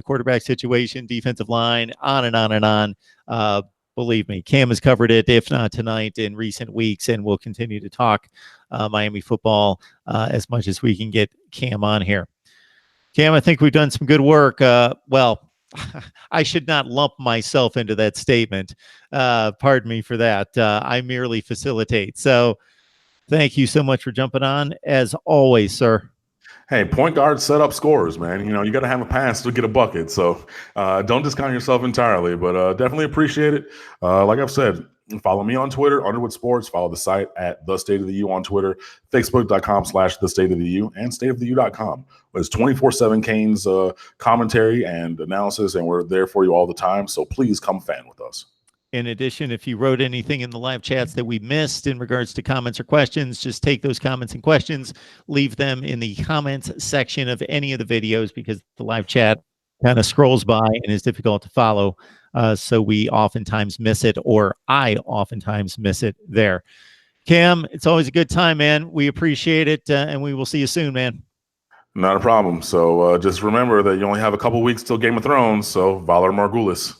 Quarterback situation, defensive line, on and on and on. Believe me, Cam has covered it, if not tonight, in recent weeks, and we'll continue to talk Miami football as much as we can get Cam on here. Cam, I think we've done some good work. Well, I should not lump myself into that statement. Pardon me for that. I merely facilitate. So thank you so much for jumping on, as always, sir. Hey, point guard set up scores, man. You know, you got to have a pass to get a bucket. So don't discount yourself entirely, but definitely appreciate it. Like I've said, follow me on Twitter, Underwood Sports. Follow the site at The State of the U on Twitter, Facebook.com/The State of the U, and StateOfTheU.com. It's 24/7 Canes commentary and analysis, and we're there for you all the time. So please come fan with us. In addition, if you wrote anything in the live chats that we missed in regards to comments or questions, just take those comments and questions, leave them in the comments section of any of the videos, because the live chat kind of scrolls by and is difficult to follow. So we oftentimes miss it, or I oftentimes miss it there. Cam, it's always a good time, man. We appreciate it, and we will see you soon, man. Not a problem. So just remember that you only have a couple weeks till Game of Thrones. So Valar Morghulis.